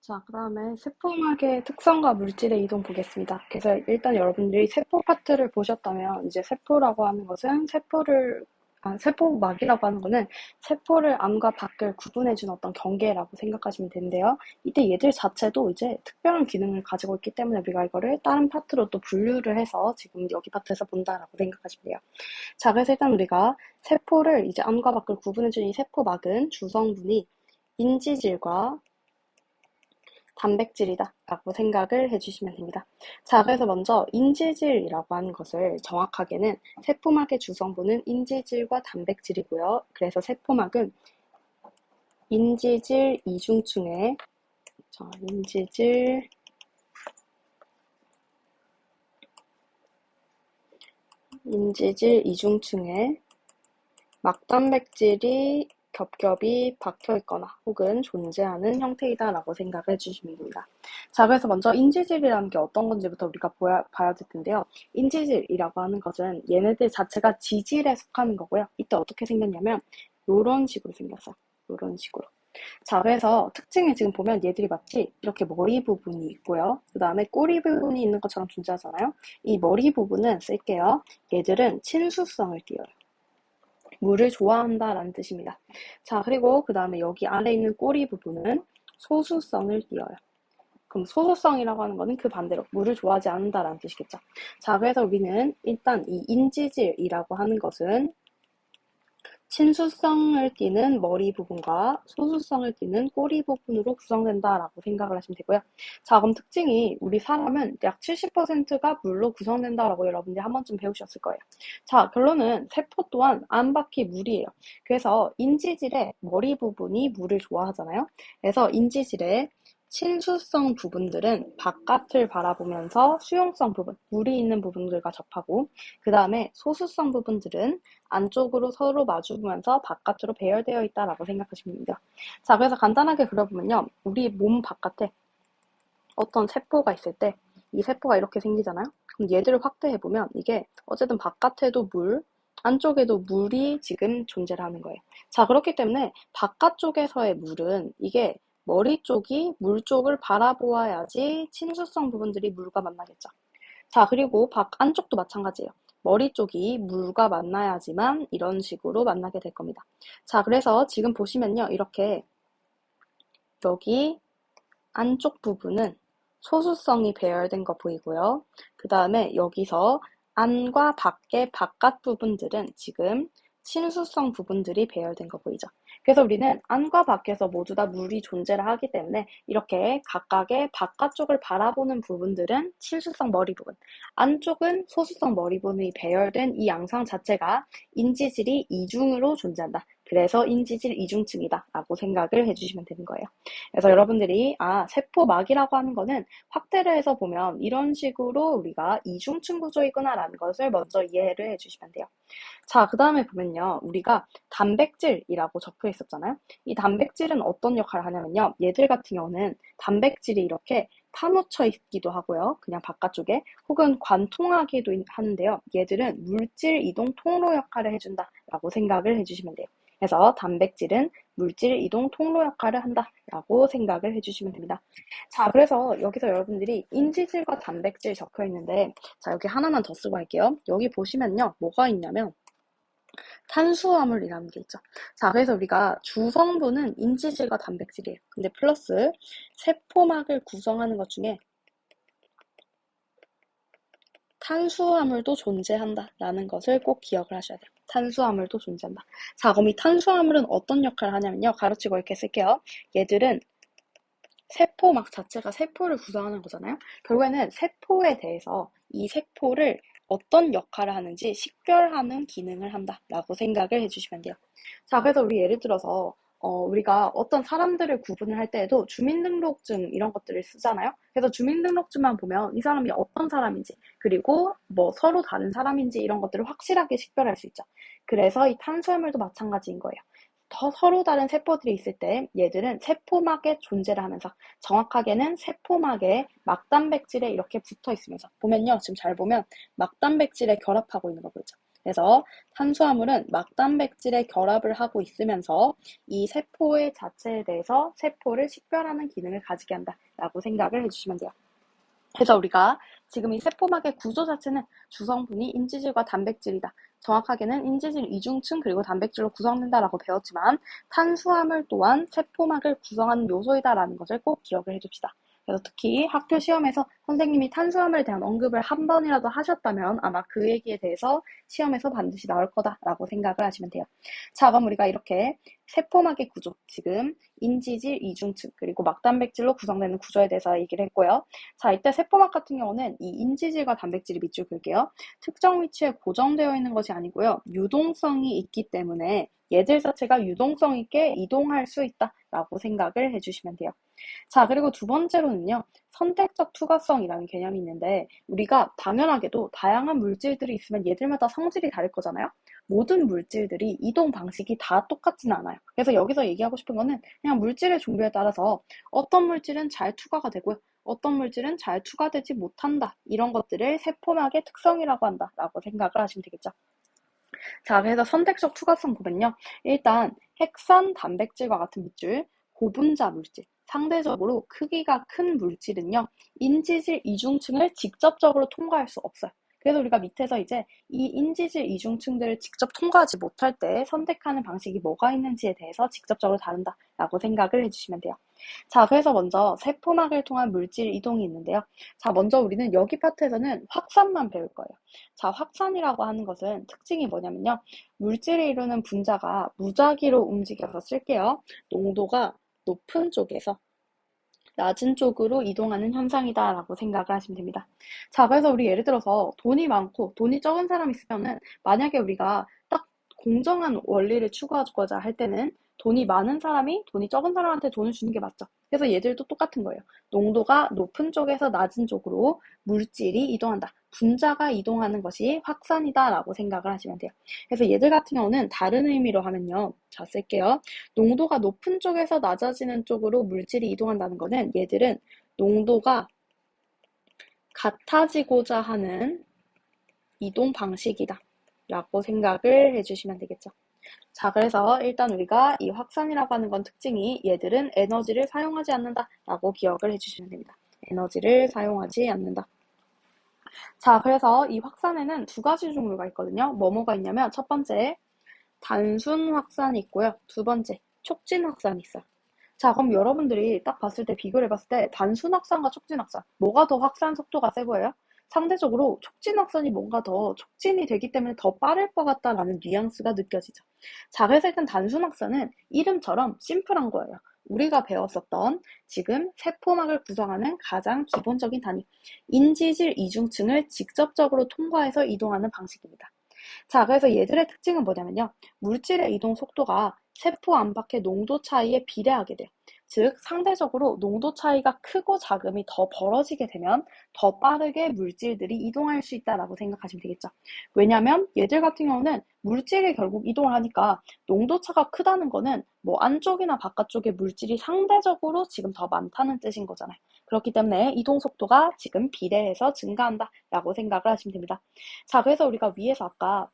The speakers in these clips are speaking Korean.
자, 그 다음에 세포막의 특성과 물질의 이동 보겠습니다. 그래서 일단 여러분들이 세포 파트를 보셨다면, 이제 세포라고 하는 것은 세포막이라고 하는 거는 세포를 안과 밖을 구분해주는 어떤 경계라고 생각하시면 되는데요. 이때 얘들 자체도 이제 특별한 기능을 가지고 있기 때문에 우리가 이거를 다른 파트로 또 분류를 해서 지금 여기 파트에서 본다라고 생각하시면 돼요. 자, 그래서 일단 우리가 세포를 이제 안과 밖을 구분해주는 이 세포막은 주성분이 인지질과 단백질이다 라고 생각을 해주시면 됩니다. 자, 그래서 먼저 인지질이라고 하는 것을 정확하게는 세포막의 주성분은 인지질과 단백질이고요. 그래서 세포막은 인지질 이중층의 인지질 이중층에 막단백질이 겹겹이 박혀 있거나 혹은 존재하는 형태이다라고 생각을 해주시면 됩니다. 자, 그래서 먼저 인지질이라는 게 어떤 건지부터 우리가 봐야 될 텐데요. 인지질이라고 하는 것은 얘네들 자체가 지질에 속하는 거고요. 이때 어떻게 생겼냐면 이런 식으로 생겼어요. 이런 식으로. 자, 그래서 특징이 지금 보면 얘들이 마치 이렇게 머리 부분이 있고요. 그 다음에 꼬리 부분이 있는 것처럼 존재하잖아요. 이 머리 부분은 쓸게요. 얘들은 친수성을 띄어요. 물을 좋아한다라는 뜻입니다. 자, 그리고 그 다음에 여기 아래 있는 꼬리 부분은 소수성을 띄어요. 그럼 소수성이라고 하는 거는 그 반대로 물을 좋아하지 않는다라는 뜻이겠죠. 자, 그래서 우리는 일단 이 인지질이라고 하는 것은 친수성을 띠는 머리 부분과 소수성을 띠는 꼬리 부분으로 구성된다라고 생각을 하시면 되고요. 자, 그럼 특징이 우리 사람은 약 70%가 물로 구성된다라고 여러분들이 한 번쯤 배우셨을 거예요. 자, 결론은 세포 또한 안팎이 물이에요. 그래서 인지질의 머리 부분이 물을 좋아하잖아요. 그래서 인지질의 친수성 부분들은 바깥을 바라보면서 수용성 부분, 물이 있는 부분들과 접하고, 그 다음에 소수성 부분들은 안쪽으로 서로 마주보면서 바깥으로 배열되어 있다라고 생각하시면 됩니다. 자, 그래서 간단하게 그려보면요. 우리 몸 바깥에 어떤 세포가 있을 때 이 세포가 이렇게 생기잖아요. 그럼 얘들을 확대해보면 이게 어쨌든 바깥에도 물, 안쪽에도 물이 지금 존재를 하는 거예요. 자, 그렇기 때문에 바깥쪽에서의 물은 이게 머리 쪽이 물 쪽을 바라보아야지 친수성 부분들이 물과 만나겠죠. 자, 그리고 안쪽도 마찬가지예요. 머리 쪽이 물과 만나야지만 이런 식으로 만나게 될 겁니다. 자, 그래서 지금 보시면요. 이렇게 여기 안쪽 부분은 소수성이 배열된 거 보이고요. 그 다음에 여기서 안과 밖의 바깥 부분들은 지금 친수성 부분들이 배열된 거 보이죠. 그래서 우리는 안과 밖에서 모두 다 물이 존재를 하기 때문에 이렇게 각각의 바깥쪽을 바라보는 부분들은 친수성 머리 부분, 안쪽은 소수성 머리 부분이 배열된 이 양상 자체가 인지질이 이중으로 존재한다. 그래서 인지질 이중층이다 라고 생각을 해주시면 되는 거예요. 그래서 여러분들이 세포막이라고 하는 거는 확대를 해서 보면 이런 식으로 우리가 이중층 구조이구나 라는 것을 먼저 이해를 해주시면 돼요. 자, 그 다음에 보면요. 우리가 단백질이라고 적혀 있었잖아요. 이 단백질은 어떤 역할을 하냐면요. 얘들 같은 경우는 단백질이 이렇게 파묻혀 있기도 하고요. 그냥 바깥쪽에 혹은 관통하기도 하는데요. 얘들은 물질 이동 통로 역할을 해준다라고 생각을 해주시면 돼요. 그래서 단백질은 물질 이동 통로 역할을 한다라고 생각을 해주시면 됩니다. 자, 그래서 여기서 여러분들이 인지질과 단백질 적혀 있는데, 자, 여기 하나만 더 쓰고 할게요. 여기 보시면요, 뭐가 있냐면 탄수화물이라는 게 있죠. 자, 그래서 우리가 주성분은 인지질과 단백질이에요. 근데 플러스 세포막을 구성하는 것 중에 탄수화물도 존재한다라는 것을 꼭 기억을 하셔야 돼요. 탄수화물도 존재한다. 자, 그럼 이 탄수화물은 어떤 역할을 하냐면요. 가로치고 이렇게 쓸게요. 얘들은 세포막 자체가 세포를 구성하는 거잖아요. 결국에는 세포에 대해서 이 세포를 어떤 역할을 하는지 식별하는 기능을 한다라고 생각을 해주시면 돼요. 자, 그래서 우리 예를 들어서 우리가 어떤 사람들을 구분을 할 때에도 주민등록증 이런 것들을 쓰잖아요. 그래서 주민등록증만 보면 이 사람이 어떤 사람인지 그리고 뭐 서로 다른 사람인지 이런 것들을 확실하게 식별할 수 있죠. 그래서 이 탄수화물도 마찬가지인 거예요. 더 서로 다른 세포들이 있을 때 얘들은 세포막에 존재를 하면서 정확하게는 세포막에 막단백질에 이렇게 붙어 있으면서 보면요. 지금 잘 보면 막단백질에 결합하고 있는 거 보이죠. 그래서 탄수화물은 막단백질의 결합을 하고 있으면서 이 세포의 자체에 대해서 세포를 식별하는 기능을 가지게 한다라고 생각을 해주시면 돼요. 그래서 우리가 지금 이 세포막의 구조 자체는 주성분이 인지질과 단백질이다. 정확하게는 인지질 이중층 그리고 단백질로 구성된다라고 배웠지만 탄수화물 또한 세포막을 구성하는 요소이다라는 것을 꼭 기억을 해줍시다. 그래서 특히 학교 시험에서 선생님이 탄수화물에 대한 언급을 한 번이라도 하셨다면 아마 그 얘기에 대해서 시험에서 반드시 나올 거다라고 생각을 하시면 돼요. 자, 그럼 우리가 이렇게 세포막의 구조, 지금 인지질 이중층 그리고 막단백질로 구성되는 구조에 대해서 얘기를 했고요. 자, 이때 세포막 같은 경우는 이 인지질과 단백질이 밑줄 그을게요. 특정 위치에 고정되어 있는 것이 아니고요. 유동성이 있기 때문에 얘들 자체가 유동성 있게 이동할 수 있다라고 생각을 해주시면 돼요. 자, 그리고 두 번째로는요. 선택적 투과성이라는 개념이 있는데 우리가 당연하게도 다양한 물질들이 있으면 얘들마다 성질이 다를 거잖아요. 모든 물질들이 이동 방식이 다 똑같지는 않아요. 그래서 여기서 얘기하고 싶은 거는 그냥 물질의 종류에 따라서 어떤 물질은 잘 투과가 되고요. 어떤 물질은 잘 투과되지 못한다. 이런 것들을 세포막의 특성이라고 한다라고 생각을 하시면 되겠죠. 자, 그래서 선택적 투과성 보면요. 일단 핵산 단백질과 같은 밑줄, 고분자 물질, 상대적으로 크기가 큰 물질은요. 인지질 이중층을 직접적으로 통과할 수 없어요. 그래서 우리가 밑에서 이제 이 인지질 이중층들을 직접 통과하지 못할 때 선택하는 방식이 뭐가 있는지에 대해서 직접적으로 다룬다라고 생각을 해주시면 돼요. 자, 그래서 먼저 세포막을 통한 물질 이동이 있는데요. 자, 먼저 우리는 여기 파트에서는 확산만 배울 거예요. 자, 확산이라고 하는 것은 특징이 뭐냐면요. 물질이 이루는 분자가 무작위로 움직여서 쓸게요. 농도가 높은 쪽에서 낮은 쪽으로 이동하는 현상이다라고 생각을 하시면 됩니다. 자, 그래서 우리 예를 들어서 돈이 많고 돈이 적은 사람이 있으면은 만약에 우리가 딱 공정한 원리를 추구하고자 할 때는 돈이 많은 사람이 돈이 적은 사람한테 돈을 주는 게 맞죠. 그래서 얘들도 똑같은 거예요. 농도가 높은 쪽에서 낮은 쪽으로 물질이 이동한다. 분자가 이동하는 것이 확산이다라고 생각을 하시면 돼요. 그래서 얘들 같은 경우는 다른 의미로 하면요. 자, 쓸게요. 농도가 높은 쪽에서 낮아지는 쪽으로 물질이 이동한다는 것은 얘들은 농도가 같아지고자 하는 이동 방식이다 라고 생각을 해주시면 되겠죠. 자, 그래서 일단 우리가 이 확산이라고 하는 건 특징이 얘들은 에너지를 사용하지 않는다 라고 기억을 해주시면 됩니다. 에너지를 사용하지 않는다. 자, 그래서 이 확산에는 두 가지 종류가 있거든요. 뭐가 있냐면 첫 번째 단순 확산이 있고요. 두 번째 촉진 확산이 있어요. 자, 그럼 여러분들이 딱 봤을 때 비교를 해봤을 때 단순 확산과 촉진 확산 뭐가 더 확산 속도가 세 보여요? 상대적으로 촉진 확산이 뭔가 더 촉진이 되기 때문에 더 빠를 것 같다라는 뉘앙스가 느껴지죠. 자, 그래서 일단 단순 확산은 이름처럼 심플한 거예요. 우리가 배웠었던 지금 세포막을 구성하는 가장 기본적인 단위 인지질 이중층을 직접적으로 통과해서 이동하는 방식입니다. 자, 그래서 얘들의 특징은 뭐냐면요. 물질의 이동 속도가 세포 안팎의 농도 차이에 비례하게 돼요. 즉, 상대적으로 농도 차이가 크고 작음이 더 벌어지게 되면 더 빠르게 물질들이 이동할 수 있다라고 생각하시면 되겠죠. 왜냐하면 얘들 같은 경우는 물질이 결국 이동을 하니까 농도 차가 크다는 거는 뭐 안쪽이나 바깥쪽에 물질이 상대적으로 지금 더 많다는 뜻인 거잖아요. 그렇기 때문에 이동 속도가 지금 비례해서 증가한다라고 생각을 하시면 됩니다. 자, 그래서 우리가 위에서 아까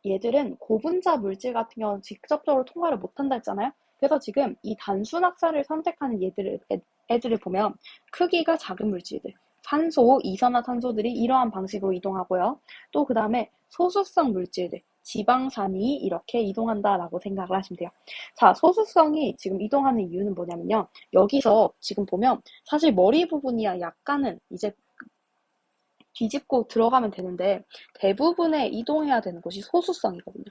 얘들은 고분자 물질 같은 경우는 직접적으로 통과를 못한다 했잖아요. 그래서 지금 이 단순 학사를 선택하는 애들을 보면 크기가 작은 물질들, 산소, 이산화탄소들이 이러한 방식으로 이동하고요. 또 그 다음에 소수성 물질들, 지방산이 이렇게 이동한다라고 생각을 하시면 돼요. 자, 소수성이 지금 이동하는 이유는 뭐냐면요. 여기서 지금 보면 사실 머리 부분이야 약간은 이제 뒤집고 들어가면 되는데 대부분의 이동해야 되는 곳이 소수성이거든요.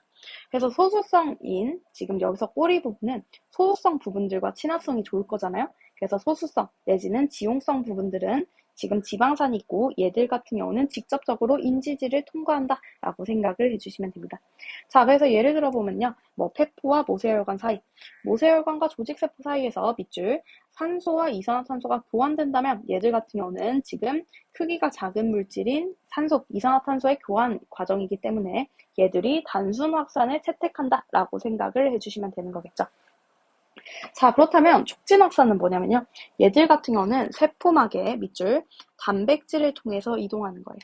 그래서 소수성인 지금 여기서 꼬리 부분은 소수성 부분들과 친화성이 좋을 거잖아요. 그래서 소수성 내지는 지용성 부분들은 지금 지방산이 있고 얘들 같은 경우는 직접적으로 인지질을 통과한다라고 생각을 해주시면 됩니다. 자, 그래서 예를 들어 보면요. 뭐 폐포와 모세혈관 사이, 모세혈관과 조직세포 사이에서 밑줄 산소와 이산화탄소가 교환된다면 얘들 같은 경우는 지금 크기가 작은 물질인 산소, 이산화탄소의 교환 과정이기 때문에 얘들이 단순 확산을 채택한다라고 생각을 해주시면 되는 거겠죠. 자, 그렇다면 촉진 확산은 뭐냐면요. 얘들 같은 경우는 세포막의 밑줄 단백질을 통해서 이동하는 거예요.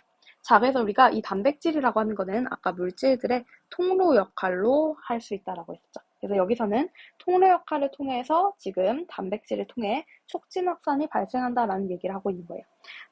자, 그래서 우리가 이 단백질이라고 하는 거는 아까 물질들의 통로 역할로 할 수 있다라고 했죠. 그래서 여기서는 통로 역할을 통해서 지금 단백질을 통해 촉진 확산이 발생한다라는 얘기를 하고 있는 거예요.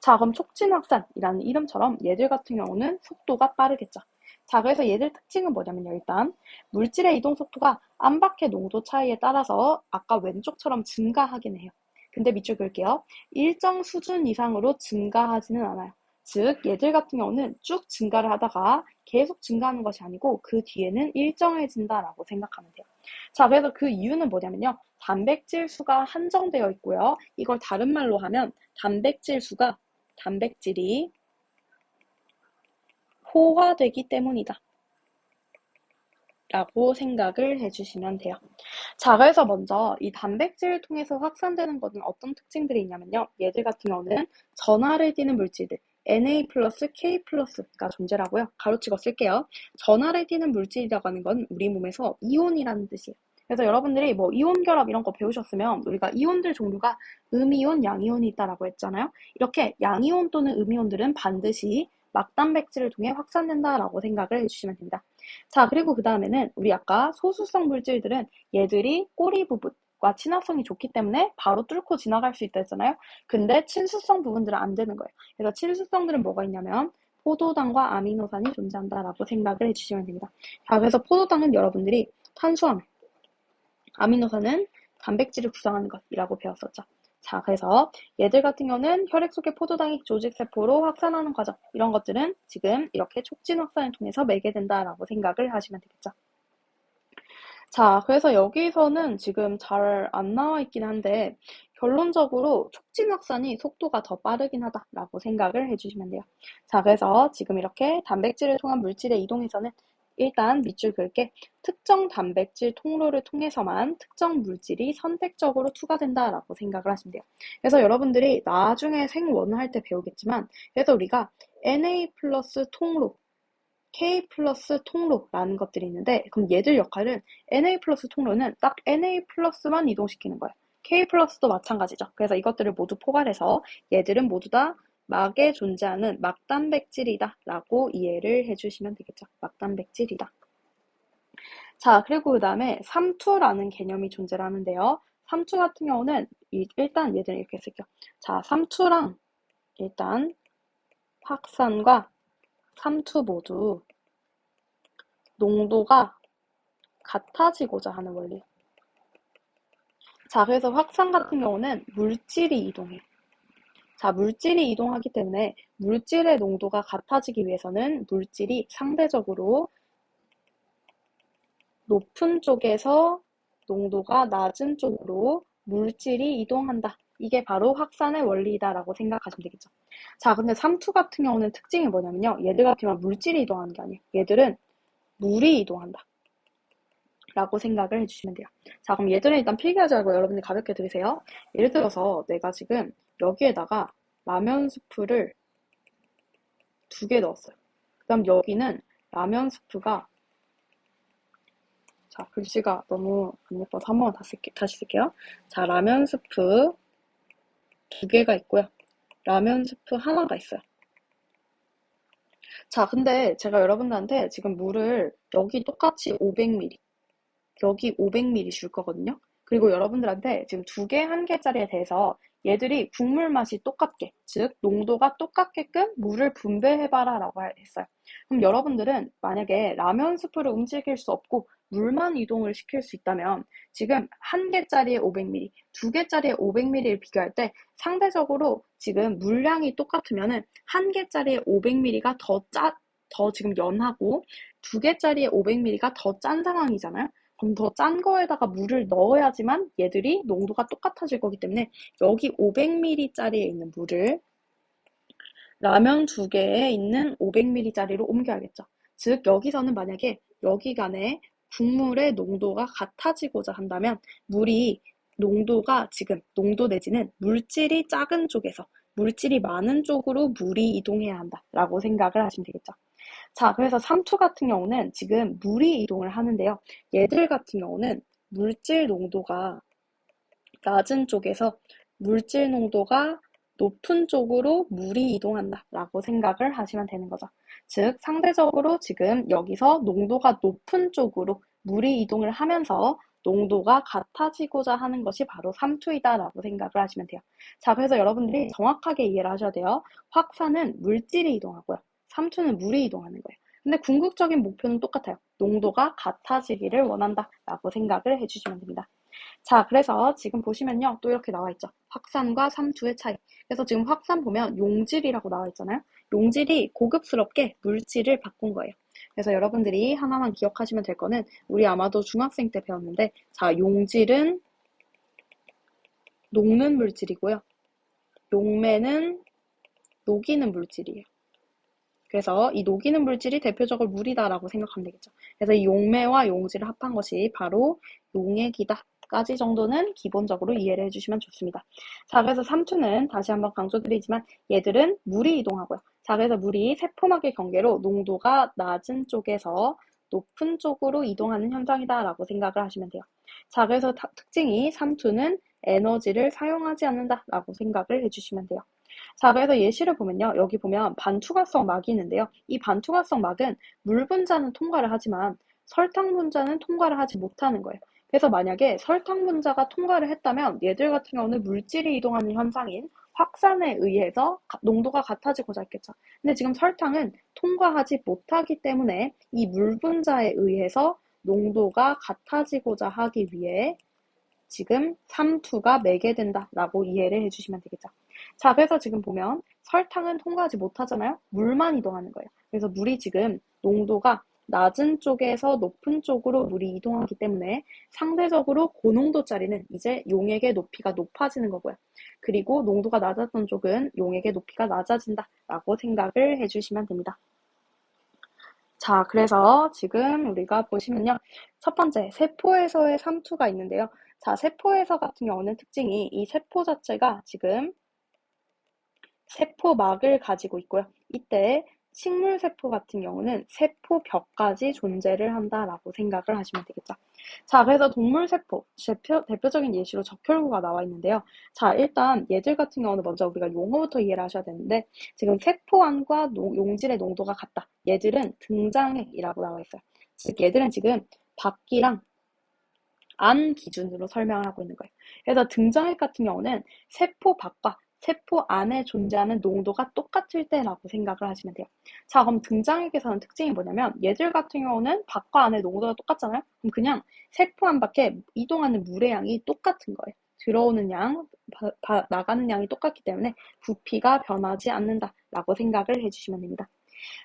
자, 그럼 촉진 확산이라는 이름처럼 얘들 같은 경우는 속도가 빠르겠죠. 자, 그래서 얘들 특징은 뭐냐면요. 일단 물질의 이동 속도가 암박해 농도 차이에 따라서 아까 왼쪽처럼 증가하긴 해요. 근데 밑줄 그을게요. 일정 수준 이상으로 증가하지는 않아요. 즉 얘들 같은 경우는 쭉 증가를 하다가 계속 증가하는 것이 아니고 그 뒤에는 일정해진다라고 생각하면 돼요. 자, 그래서 그 이유는 뭐냐면요. 단백질 수가 한정되어 있고요. 이걸 다른 말로 하면 단백질이 포화되기 때문이다 라고 생각을 해주시면 돼요. 자, 그래서 먼저 이 단백질을 통해서 확산되는 것은 어떤 특징들이 있냐면요. 얘들 같은 경우는 전하를 띠는 물질들 Na 플러스 K 플러스가 존재하고요. 가로치고 쓸게요. 전하를 띠는 물질이라고 하는 건 우리 몸에서 이온이라는 뜻이에요. 그래서 여러분들이 뭐 이온 결합 이런 거 배우셨으면 우리가 이온들 종류가 음이온, 양이온이 있다라고 했잖아요. 이렇게 양이온 또는 음이온들은 반드시 막단백질을 통해 확산된다라고 생각을 해주시면 됩니다. 자, 그리고 그 다음에는 우리 아까 소수성 물질들은 얘들이 꼬리 부분과 친화성이 좋기 때문에 바로 뚫고 지나갈 수 있다 했잖아요. 근데 친수성 부분들은 안 되는 거예요. 그래서 친수성들은 뭐가 있냐면 포도당과 아미노산이 존재한다라고 생각을 해주시면 됩니다. 자, 그래서 포도당은 여러분들이 탄수화물, 아미노산은 단백질을 구성하는 것이라고 배웠었죠. 자, 그래서 얘들 같은 경우는 혈액 속의 포도당이 조직세포로 확산하는 과정, 이런 것들은 지금 이렇게 촉진 확산을 통해서 매개된다라고 생각을 하시면 되겠죠. 자, 그래서 여기서는 지금 잘 안 나와 있긴 한데 결론적으로 촉진 확산이 속도가 더 빠르긴 하다라고 생각을 해주시면 돼요. 자, 그래서 지금 이렇게 단백질을 통한 물질의 이동에서는 일단 밑줄 그을게 특정 단백질 통로를 통해서만 특정 물질이 선택적으로 투과된다라고 생각을 하시면 돼요. 그래서 여러분들이 나중에 생원을 할 때 배우겠지만 그래서 우리가 Na 플러스 통로 K 플러스 통로라는 것들이 있는데 그럼 얘들 역할은 Na 플러스 통로는 딱 Na 플러스만 이동시키는 거예요. K 플러스도 마찬가지죠. 그래서 이것들을 모두 포괄해서 얘들은 모두 다 막에 존재하는 막단백질이다 라고 이해를 해주시면 되겠죠. 막단백질이다. 자, 그리고 그 다음에 삼투라는 개념이 존재를 하는데요. 삼투 같은 경우는 일단 얘들은 이렇게 쓸게요. 자, 삼투랑 일단 확산과 삼투 모두 농도가 같아지고자 하는 원리. 자, 그래서 확산 같은 경우는 물질이 이동해요. 자, 물질이 이동하기 때문에 물질의 농도가 같아지기 위해서는 물질이 상대적으로 높은 쪽에서 농도가 낮은 쪽으로 물질이 이동한다. 이게 바로 확산의 원리다라고 생각하시면 되겠죠. 자, 근데 삼투 같은 경우는 특징이 뭐냐면요. 얘들 같은 경우는 물질이 이동하는 게 아니에요. 얘들은 물이 이동한다. 라고 생각을 해주시면 돼요. 자, 그럼 얘들은 일단 필기하지 말고 여러분들 가볍게 들으세요. 예를 들어서 내가 지금 여기에다가 라면 스프를 2개 넣었어요. 그 다음 여기는 라면 스프가 자, 글씨가 너무 안 예뻐서 한 번만 다시 쓸게요. 자, 라면 스프 2개가 있고요. 라면 스프 하나가 있어요. 자, 근데 제가 여러분들한테 지금 물을 여기 똑같이 500ml, 여기 500ml 줄 거거든요. 그리고 여러분들한테 지금 2개, 1개짜리에 대해서 얘들이 국물 맛이 똑같게, 즉 농도가 똑같게끔 물을 분배해봐라 라고 했어요. 그럼 여러분들은 만약에 라면 스프를 움직일 수 없고 물만 이동을 시킬 수 있다면 지금 1개짜리에 500ml, 2개짜리에 500ml를 비교할 때 상대적으로 지금 물량이 똑같으면은 1개짜리에 500ml가 더 지금 연하고 2개짜리에 500ml가 더 짠 상황이잖아요. 그럼 더 짠 거에다가 물을 넣어야지만 얘들이 농도가 똑같아질 거기 때문에 여기 500ml짜리에 있는 물을 라면 2개에 있는 500ml짜리로 옮겨야겠죠. 즉 여기서는 만약에 여기 간에 국물의 농도가 같아지고자 한다면 물이 농도가 지금 농도 내지는 물질이 작은 쪽에서 물질이 많은 쪽으로 물이 이동해야 한다라고 생각을 하시면 되겠죠. 자, 그래서 삼투 같은 경우는 지금 물이 이동을 하는데요. 얘들 같은 경우는 물질 농도가 낮은 쪽에서 물질 농도가 높은 쪽으로 물이 이동한다 라고 생각을 하시면 되는 거죠. 즉 상대적으로 지금 여기서 농도가 높은 쪽으로 물이 이동을 하면서 농도가 같아지고자 하는 것이 바로 삼투이다 라고 생각을 하시면 돼요. 자, 그래서 여러분들이 정확하게 이해를 하셔야 돼요. 확산은 물질이 이동하고요. 삼투는 물이 이동하는 거예요. 근데 궁극적인 목표는 똑같아요. 농도가 같아지기를 원한다 라고 생각을 해주시면 됩니다. 자, 그래서 지금 보시면요. 또 이렇게 나와 있죠. 확산과 삼투의 차이. 그래서 지금 확산 보면 용질이라고 나와 있잖아요. 용질이 고급스럽게 물질을 바꾼 거예요. 그래서 여러분들이 하나만 기억하시면 될 거는 우리 아마도 중학생 때 배웠는데 자, 용질은 녹는 물질이고요. 용매는 녹이는 물질이에요. 그래서 이 녹이는 물질이 대표적으로 물이다라고 생각하면 되겠죠. 그래서 이 용매와 용질을 합한 것이 바로 용액이다. 까지 정도는 기본적으로 이해를 해주시면 좋습니다. 자, 그래서 삼투는 다시 한번 강조드리지만 얘들은 물이 이동하고요. 자, 그래서 물이 세포막의 경계로 농도가 낮은 쪽에서 높은 쪽으로 이동하는 현상이다라고 생각을 하시면 돼요. 자, 그래서 특징이 삼투는 에너지를 사용하지 않는다라고 생각을 해주시면 돼요. 자, 그래서 예시를 보면요. 여기 보면 반투과성 막이 있는데요. 이 반투과성 막은 물 분자는 통과를 하지만 설탕 분자는 통과를 하지 못하는 거예요. 그래서 만약에 설탕 분자가 통과를 했다면 얘들 같은 경우는 물질이 이동하는 현상인 확산에 의해서 농도가 같아지고자 했겠죠. 근데 지금 설탕은 통과하지 못하기 때문에 이 물 분자에 의해서 농도가 같아지고자 하기 위해 지금 삼투가 매개된다라고 이해를 해주시면 되겠죠. 자, 그래서 지금 보면 설탕은 통과하지 못하잖아요. 물만 이동하는 거예요. 그래서 물이 지금 농도가 낮은 쪽에서 높은 쪽으로 물이 이동하기 때문에 상대적으로 고농도짜리는 이제 용액의 높이가 높아지는 거고요. 그리고 농도가 낮았던 쪽은 용액의 높이가 낮아진다라고 생각을 해주시면 됩니다. 자, 그래서 지금 우리가 보시면요. 첫 번째, 세포에서의 삼투가 있는데요. 자, 세포에서 같은 경우는 특징이 이 세포 자체가 지금 세포막을 가지고 있고요. 이때 식물세포 같은 경우는 세포벽까지 존재를 한다라고 생각을 하시면 되겠죠. 자, 그래서 동물세포, 대표적인 예시로 적혈구가 나와 있는데요. 자, 일단 얘들 같은 경우는 먼저 우리가 용어부터 이해를 하셔야 되는데 지금 세포 안과 용질의 농도가 같다. 얘들은 등장액이라고 나와 있어요. 즉, 얘들은 지금 밖이랑 안 기준으로 설명을 하고 있는 거예요. 그래서 등장액 같은 경우는 세포 밖과 세포 안에 존재하는 농도가 똑같을 때라고 생각을 하시면 돼요. 자, 그럼 등장액에서는 특징이 뭐냐면 얘들 같은 경우는 밖과 안의 농도가 똑같잖아요. 그럼 그냥 세포 안 밖에 이동하는 물의 양이 똑같은 거예요. 들어오는 양, 나가는 양이 똑같기 때문에 부피가 변하지 않는다라고 생각을 해주시면 됩니다.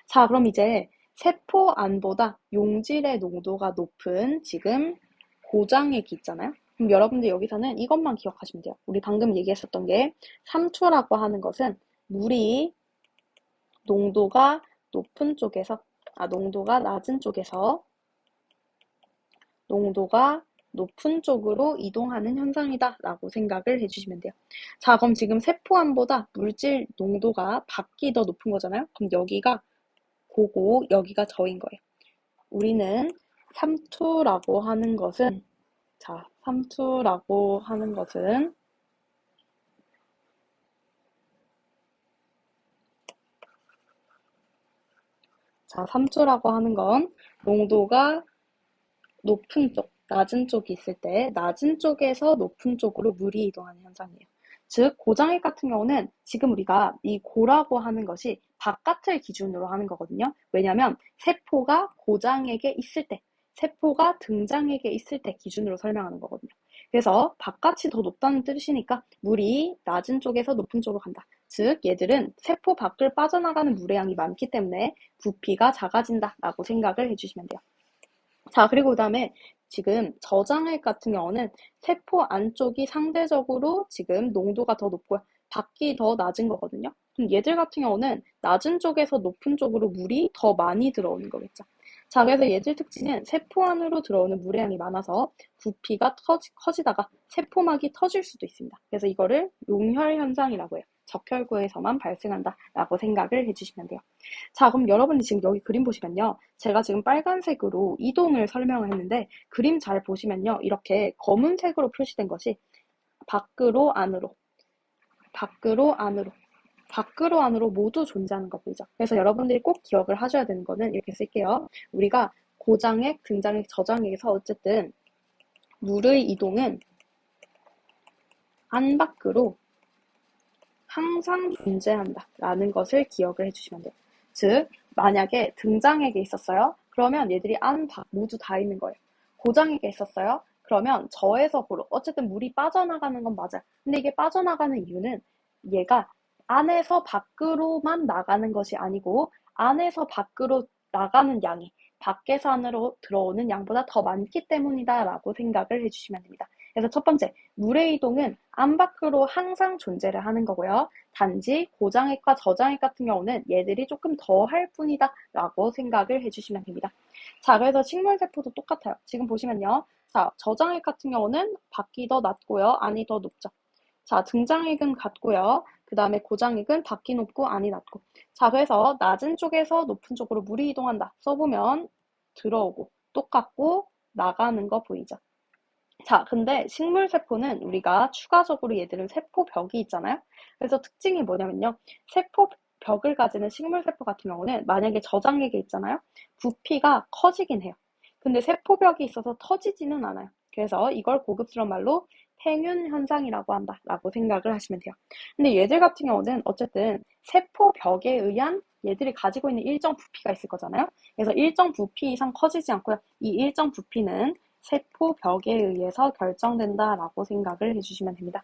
자, 그럼 이제 세포 안보다 용질의 농도가 높은 지금 고장액이 있잖아요. 그럼 여러분들 여기서는 이것만 기억하시면 돼요. 우리 방금 얘기했었던 게 삼투라고 하는 것은 물이 농도가 높은 쪽에서 농도가 낮은 쪽에서 농도가 높은 쪽으로 이동하는 현상이다 라고 생각을 해주시면 돼요. 자, 그럼 지금 세포안보다 물질 농도가 밖이 더 높은 거잖아요. 그럼 여기가 고고, 여기가 저인 거예요. 우리는 삼투라고 하는 것은 삼투라고 하는 것은 삼투라고 하는 건 농도가 높은 쪽, 낮은 쪽이 있을 때 낮은 쪽에서 높은 쪽으로 물이 이동하는 현상이에요. 즉, 고장액 같은 경우는 지금 우리가 이 고라고 하는 것이 바깥을 기준으로 하는 거거든요. 왜냐하면 세포가 고장액에 있을 때, 세포가 등장액에 있을 때 기준으로 설명하는 거거든요. 그래서 바깥이 더 높다는 뜻이니까 물이 낮은 쪽에서 높은 쪽으로 간다. 즉, 얘들은 세포 밖을 빠져나가는 물의 양이 많기 때문에 부피가 작아진다라고 생각을 해주시면 돼요. 자, 그리고 그 다음에 지금 저장액 같은 경우는 세포 안쪽이 상대적으로 지금 농도가 더 높고요. 밖이 더 낮은 거거든요. 그럼 얘들 같은 경우는 낮은 쪽에서 높은 쪽으로 물이 더 많이 들어오는 거겠죠. 자, 그래서 얘들 특징은 세포 안으로 들어오는 물의 양이 많아서 부피가 커지다가 세포막이 터질 수도 있습니다. 그래서 이거를 용혈 현상이라고 해요. 적혈구에서만 발생한다라고 생각을 해주시면 돼요. 자, 그럼 여러분이 지금 여기 그림 보시면요. 제가 지금 빨간색으로 이동을 설명을 했는데 그림 잘 보시면요. 이렇게 검은색으로 표시된 것이 밖으로 안으로 밖으로, 안으로. 밖으로, 안으로 모두 존재하는 거 보이죠? 그래서 여러분들이 꼭 기억을 하셔야 되는 거는 이렇게 쓸게요. 우리가 고장액, 등장액, 저장액에서 어쨌든 물의 이동은 안 밖으로 항상 존재한다 라는 것을 기억을 해주시면 돼요. 즉 만약에 등장액에 있었어요. 그러면 얘들이 안, 밖 모두 다 있는 거예요. 고장액에 있었어요. 그러면 저에서 보로 어쨌든 물이 빠져나가는 건 맞아요. 근데 이게 빠져나가는 이유는 얘가 안에서 밖으로만 나가는 것이 아니고 안에서 밖으로 나가는 양이 밖에서 안으로 들어오는 양보다 더 많기 때문이다 라고 생각을 해주시면 됩니다. 그래서 첫 번째, 물의 이동은 안 밖으로 항상 존재를 하는 거고요. 단지 고장액과 저장액 같은 경우는 얘들이 조금 더 할 뿐이다 라고 생각을 해주시면 됩니다. 자, 그래서 식물세포도 똑같아요. 지금 보시면요. 자, 저장액 같은 경우는 밖이 더 낮고요. 안이 더 높죠. 자, 등장액은 같고요. 그 다음에 고장액은 밖이 높고 안이 낮고. 자, 그래서 낮은 쪽에서 높은 쪽으로 물이 이동한다. 써보면 들어오고 똑같고 나가는 거 보이죠? 자, 근데 식물세포는 우리가 추가적으로 얘들은 세포벽이 있잖아요. 그래서 특징이 뭐냐면요. 세포벽을 가지는 식물세포 같은 경우는 만약에 저장액에 있잖아요. 부피가 커지긴 해요. 근데 세포벽이 있어서 터지지는 않아요. 그래서 이걸 고급스러운 말로 팽윤 현상이라고 한다라고 생각을 하시면 돼요. 근데 얘들 같은 경우는 어쨌든 세포벽에 의한 얘들이 가지고 있는 일정 부피가 있을 거잖아요. 그래서 일정 부피 이상 커지지 않고요. 이 일정 부피는 세포벽에 의해서 결정된다라고 생각을 해주시면 됩니다.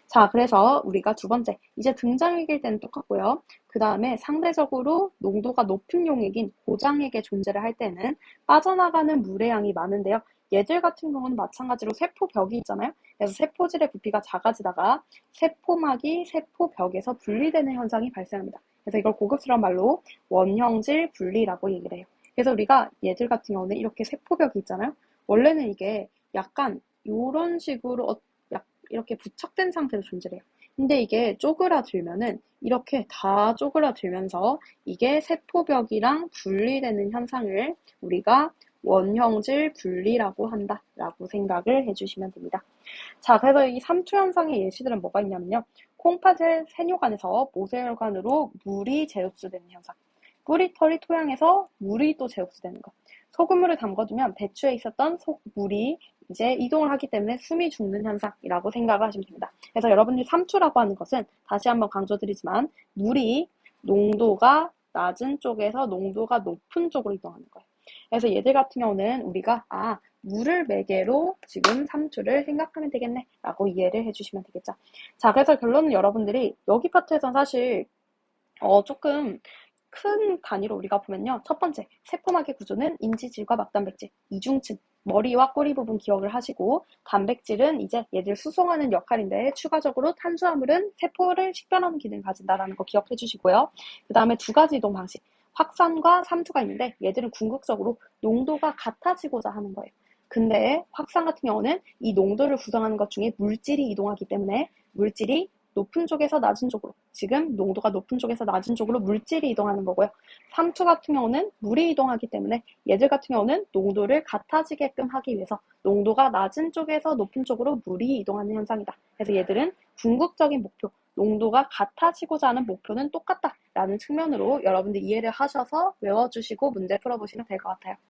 자, 그래서 우리가 두 번째, 이제 등장액일 때는 똑같고요. 그 다음에 상대적으로 농도가 높은 용액인 고장액의 존재를 할 때는 빠져나가는 물의 양이 많은데요. 얘들 같은 경우는 마찬가지로 세포벽이 있잖아요. 그래서 세포질의 부피가 작아지다가 세포막이 세포벽에서 분리되는 현상이 발생합니다. 그래서 이걸 고급스러운 말로 원형질 분리라고 얘기를 해요. 그래서 우리가 얘들 같은 경우는 이렇게 세포벽이 있잖아요. 원래는 이게 약간 이런 식으로 이렇게 부착된 상태로 존재해요. 근데 이게 쪼그라들면은 이렇게 다 쪼그라들면서 이게 세포벽이랑 분리되는 현상을 우리가 원형질 분리라고 한다라고 생각을 해주시면 됩니다. 자, 그래서 이 3초 현상의 예시들은 뭐가 있냐면요. 콩팥의 세뇨관에서 모세혈관으로 물이 재흡수되는 현상. 뿌리 털이 토양에서 물이 또 재흡수되는 것. 소금물을 담궈두면 배추에 있었던 물이 이제 이동을 하기 때문에 숨이 죽는 현상이라고 생각을 하시면 됩니다. 그래서 여러분들이 3초라고 하는 것은 다시 한번 강조드리지만 물이 농도가 낮은 쪽에서 농도가 높은 쪽으로 이동하는 거예요. 그래서 얘들 같은 경우는 우리가 물을 매개로 지금 3초를 생각하면 되겠네 라고 이해를 해주시면 되겠죠. 자, 그래서 결론은 여러분들이 여기 파트에서는 사실 조금 큰 단위로 우리가 보면요. 첫 번째, 세포막의 구조는 인지질과 막단백질, 이중층, 머리와 꼬리 부분 기억을 하시고 단백질은 이제 얘들 수송하는 역할인데 추가적으로 탄수화물은 세포를 식별하는 기능을 가진다라는 거 기억해 주시고요. 그 다음에 두 가지 이동 방식, 확산과 삼투가 있는데 얘들은 궁극적으로 농도가 같아지고자 하는 거예요. 근데 확산 같은 경우는 이 농도를 구성하는 것 중에 물질이 이동하기 때문에 물질이 높은 쪽에서 낮은 쪽으로, 지금 농도가 높은 쪽에서 낮은 쪽으로 물질이 이동하는 거고요. 삼투 같은 경우는 물이 이동하기 때문에 얘들 같은 경우는 농도를 같아지게끔 하기 위해서 농도가 낮은 쪽에서 높은 쪽으로 물이 이동하는 현상이다. 그래서 얘들은 궁극적인 목표, 농도가 같아지고자 하는 목표는 똑같다라는 측면으로 여러분들 이해를 하셔서 외워주시고 문제 풀어보시면 될 것 같아요.